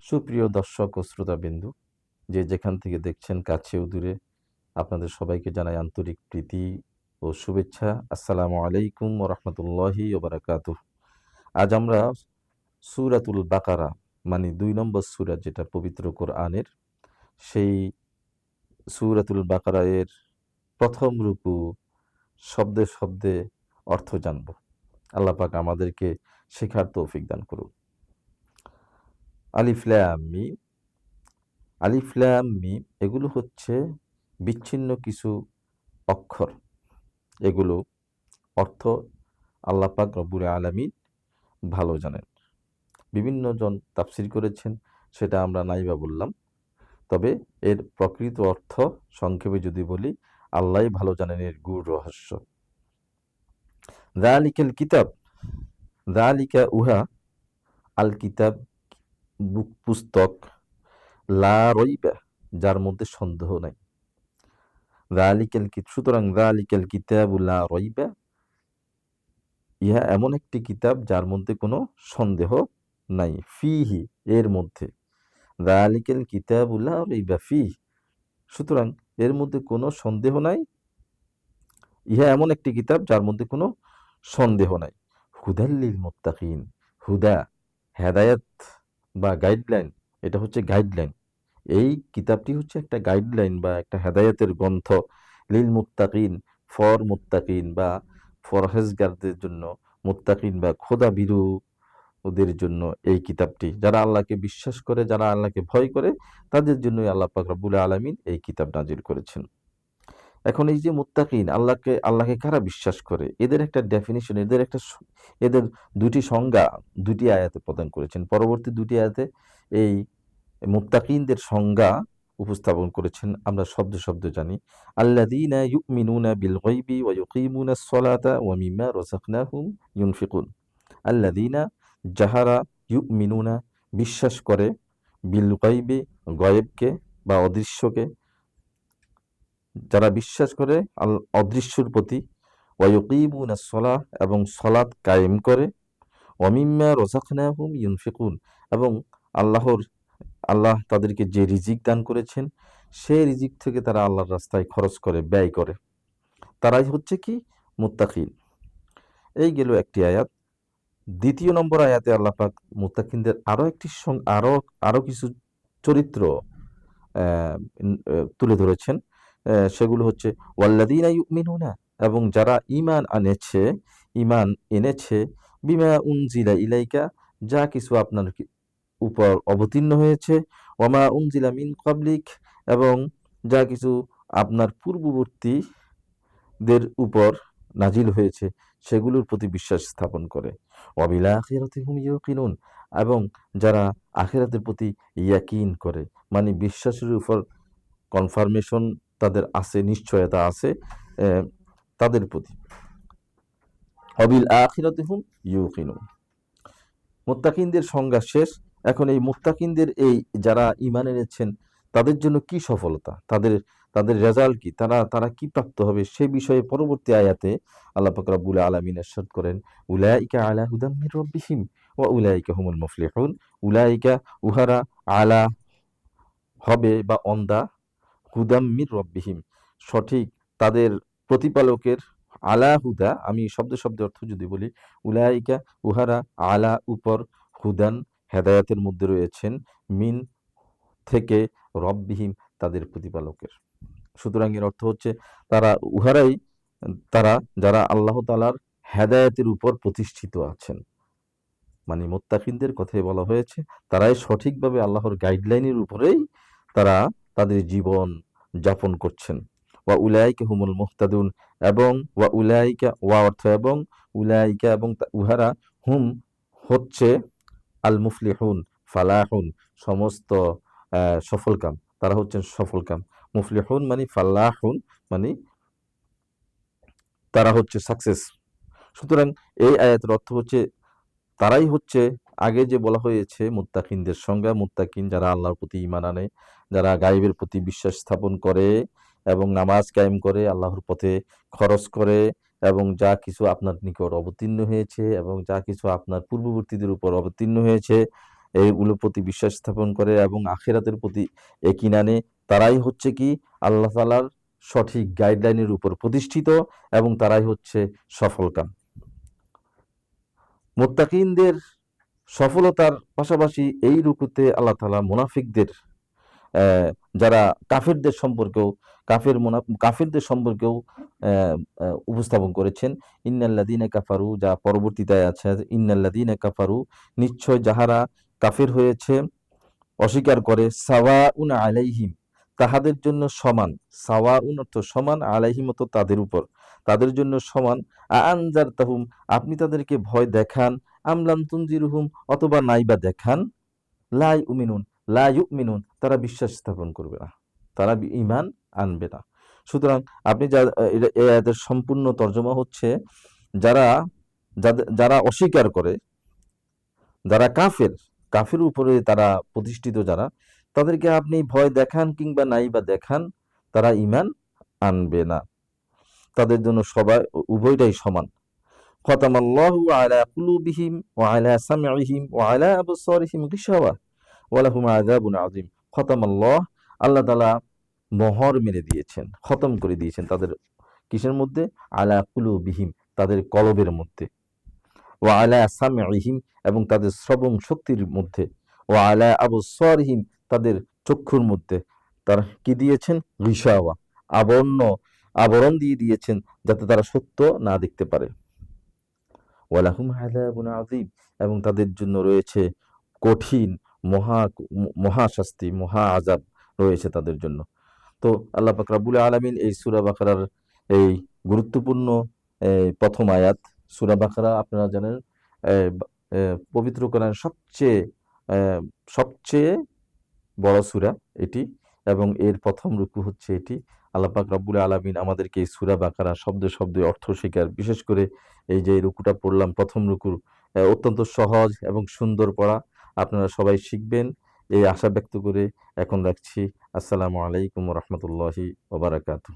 সুপ্রিয় দর্শক ও শ্রোতাবিন্দু, যে যেখান থেকে দেখছেন কাছে ও দূরে, আপনাদের সবাইকে জানাই আন্তরিক প্রীতি ও শুভেচ্ছা। আসসালামু আলাইকুম ওয়া রাহমাতুল্লাহি ওয়া বারাকাতুহু। আজ আমরা সূরাতুল বাকারা মানে ২ নম্বর সূরা, যেটা পবিত্র কোরআনের, সেই সূরাতুল বাকারা এর প্রথম রুকু শব্দে শব্দে অর্থ জানব। আল্লাহ পাক আমাদেরকে শেখার তৌফিক দান করুন। আলিফ লাম মিম। আলিফ লাম মিম এগুলো হচ্ছে বিচ্ছিন্ন কিছু অক্ষর। এগুলো অর্থ আল্লাহ পাক রব্বুল আলামিন ভালো জানেন। বিভিন্ন জন তাফসির করেছেন, সেটা আমরা নাইবা বললাম। তবে এর প্রকৃত অর্থ সংক্ষেপে যদি বলি, আল্লাহই ভালো জানেন এর গূঢ় রহস্য। যালিকাল কিতাব, যালিকা উহা, আল কিতাব পুস্তক, লা রইবা যার মধ্যে সন্দেহ নাই। সুতরাং যালিকাল কিতাবু লা রইবা, ইহা এমন একটি কিতাব যার মধ্যে কোনো সন্দেহ নাই। ফিহি এর মধ্যে, যালিকাল কিতাবু লা রাইবা ফিহি, সুতরাং এর মধ্যে কোনো সন্দেহ নাই। ইহা এমন একটি কিতাব যার মধ্যে কোনো সন্দেহ নাই। হুদাল লিল মুত্তাকিন, হুদা হেদায়েত বা গাইডলাইন, এটা হচ্ছে গাইডলাইন। এই কিতাবটি হচ্ছে একটা গাইডলাইন বা একটা হেদায়েতের গ্রন্থ। লিল মুত্তাকিন, ফর মুত্তাকিন বা ফরহেজগারদের জন্য, মুত্তাকিন বা খোদা ভীরু ওদের জন্য এই কিতাবটি। যারা আল্লাহকে বিশ্বাস করে, যারা আল্লাহকে ভয় করে, তাদের জন্যই আল্লাহ পাক রব্বুল আলামিন এই কিতাব নাজিল করেছেন। এখন এই যে মুত্তাকিন, আল্লাহকে কারা বিশ্বাস করে, এদের একটা ডেফিনিশন, এদের দুটি সংজ্ঞা দুটি আয়াতে প্রদান করেছেন। পরবর্তী দুটি আয়াতে এই মুত্তাকিনদের সংজ্ঞা উপস্থাপন করেছেন। আমরা শব্দে শব্দে জানি। আল্লাযীনা ইউমিনুনা বিল গায়বি ওয়া ইউকিমুনাস সালাতা ওয়া মিম্মা রাযাকনাহুম ইউনফিকুন। আল্লাযীনা যাহারা, ইউমিনুনা বিশ্বাস করে, বিল গায়বি গায়েবকে বা অদৃশ্যকে, যারা বিশ্বাস করে অদৃশ্যর প্রতি, ওয়া ইউকিমুনাস সালাহ এবং সালাত কায়েম করে, ওয়া মিম্মা রাযাকনাহুম ইউনফিকুন এবং আল্লাহ তাদেরকে যে রিজিক দান করেছেন, সেই রিজিক থেকে তারা আল্লাহর রাস্তায় খরচ করে, ব্যয় করে, তারাই হচ্ছে কি মুত্তাকিন। এই গেল একটি আয়াত। দ্বিতীয় নম্বর আয়াতে আল্লাহ পাক মুত্তাকিনদের আরো কিছু চরিত্র তুলে ধরেছেন। সেগুলো হচ্ছে ওয়াল্লাযীনা ইউমিনুনা, এবং যারা ঈমান এনেছে, বিমা উনজিলা ইলাইকা, যা কিছু আপনার উপর অবতীর্ণ হয়েছে, ওয়ামা উনজিলা মিন ক্বাবলিক, এবং যা কিছু আপনার পূর্ববর্তীদের উপর নাজিল হয়েছে, সেগুলোর প্রতি বিশ্বাস স্থাপন করে। ওয়াবিল আখিরাতি হুম ইউকিনুন, এবং যারা আখিরাতের প্রতি ইয়াকিন করে, মানে বিশ্বাসের উপর কনফার্মেশন তাদের আছে, নিশ্চয়তা আছে তাদের প্রতি। ওয়াবিল আখিরাতি হুম ইউকিনুন। মুত্তাকিনদের সংজ্ঞা শেষ। এখন এই মুত্তাকিনদের, এই যারা ঈমান এনেছেন, তাদের জন্য কি সফলতা, তাদের রেজাল্ট কি, তারা কি প্রাপ্ত হবে, সে বিষয়ে পরবর্তী আয়াতে আল্লাহ পাক রব্বুল আলামিন ইরশাদ করেন, উলাইকা আলা হুদাম মির রাব্বিহিম ওয়া উলাইকা হুমুল মুফলিহুন। উলাইকা উহারা, আলা হবে বা অন দা, হুদাম মির রব্বিহিম সঠিক তাদের প্রতিপালকের, আলা হুদা, আমি শব্দে শব্দে অর্থ যদি বলি, উলাইকা উহারা, আলা উপর, হুদান হেদায়াতের মধ্যে রয়েছেন, মিন থেকে, রব্বিহিম তাদের প্রতিপালকের। সুতরাং এর অর্থ হচ্ছে তারা যারা আল্লাহ তাআলার হেদায়েতের উপর প্রতিষ্ঠিত আছেন, মানে মুত্তাকিনদের কথাই বলা হয়েছে, তারাই সঠিকভাবে আল্লাহর গাইডলাইনের উপরেই তারা তাদের জীবন যাপন করছেন। ওয়া উলাইকা হুমুল মুহতাদুন, এবং ওয়া উলাইকা, ওয়া অর্থ এবং, উলাইকা এবং উহারা, হুম হচ্ছে, আল মুফলিহুন ফালাহুন সমস্ত সফলকাম, তারা হচ্ছেন সফলকাম। মুফলিহুন মানে ফালাহুন মানে তারা হচ্ছে সাকসেস। সুতরাং এই আয়াতের অর্থ হচ্ছে, তারাই হচ্ছে, আগে যে বলা হয়েছে মুত্তাকিনদের সংজ্ঞা, মুত্তাকিন যারা আল্লাহর প্রতি ঈমান আনে, যারা গায়বের প্রতি বিশ্বাস স্থাপন করে এবং নামাজ কায়েম করে, আল্লাহর পথে খরচ করে, এবং যা কিছু আপনার নিকট অবতীর্ণ হয়েছে এবং যা কিছু আপনার পূর্ববর্তীদের উপর অবতীর্ণ হয়েছে, এইগুলোর প্রতি বিশ্বাস স্থাপন করে এবং আখিরাতের প্রতি ইয়াকিন আনে, তারাই হচ্ছে কি আল্লাহ তাআলার সঠিক গাইডলাইনের উপর প্রতিষ্ঠিত এবং তারাই হচ্ছে সফলকাম। মুত্তাকিনদের সফলতার পাশাপাশি এই রুকুতে আল্লাহ তাআলা মুনাফিকদের যারা কাফেরদের সম্পর্কেও কাফেরদের সম্পর্কেও উপস্থাপন করেছেন। ইন্নাল্লাযীনা কাফারু, যা পরবর্তীতে আছে, ইন্নাল্লাযীনা কাফারু, নিশ্চয় যাহারা কাফের হয়েছে, অস্বীকার করে, সাওয়াউন আলাইহিম, তাহাদের জন্য সমান, সাওয়াউন অর্থ সমান, আলাইহিম অর্থ তাদের উপর, তাদের জন্য সমান, আনজারতাহুম, আপনি তাদেরকে ভয় দেখান, আমলাম তুনজিরুহুম, অথবা নাইবা দেখান, লা ইউমিনুন, লা ইউমিনুন, তারা বিশ্বাস স্থাপন করবে না, তারা ঈমান আনবে না। সুতরাং আপনি এই আয়াতের সম্পূর্ণ তর্জমা হচ্ছে, যারা অস্বীকার করে, যারা কাফের উপরে তারা প্রতিষ্ঠিত, যারা, তাদেরকে আপনি ভয় দেখান কিংবা নাই বা দেখান, তারা ঈমান আনবে না, তাদের জন্য উভয়টাই সমান। খতামাল্লাহু আলা কুলুবিহিম ওয়া আলা সামইহিম ওয়া আলা আবসারিহিম গিশাওয়া ওয়া লাহুম আযাবুন আযীম। খতামাল্লাহ, আল্লাহ তাআলা মোহর মেরে দিয়েছেন, খতম করে দিয়েছেন তাদের কিসের মধ্যে? আলা কুলুবিহিম, তাদের কলবের মধ্যে, ওয়া আলা সামইহিম, এবং তাদের শ্রবণ শক্তির মধ্যে, ওয়া আলা আবসারিহিম, তাদের চক্ষুর মধ্যে তারা কি দিয়েছেন? গিশাওয়া, আবরণ দিয়ে দিয়েছেন, যাতে তারা সত্য না দেখতে পারে। ওয়া লাহুম আযাবুন আযীম, এবং তাদের জন্য রয়েছে কঠিন মহা শাস্তি, মহা আযাব রয়েছে তাদের জন্য। তো আল্লাহ পাক রব্বুল আলামিন এই সূরা বাকারার এই গুরুত্বপূর্ণ প্রথম আয়াত, সূরা বাকারা আপনারা জানেন পবিত্র কোরআনের সবচেয়ে বড় সূরা এটি, এবং এর প্রথম রুকু হচ্ছে এটি। আল্লাহ পাক রব্বুল আলামিন আমাদেরকে এই সূরা বাকারা শব্দে অর্থ শেখার, বিশেষ করে এই যে রুকুটা পড়লাম প্রথম রুকুর, অত্যন্ত সহজ এবং সুন্দর পড়া, আপনারা সবাই শিখবেন এই আশা ব্যক্ত করে এখন রাখছি। আসসালামু আলাইকুম ওয়া রাহমাতুল্লাহি ওয়া বারাকাতুহু।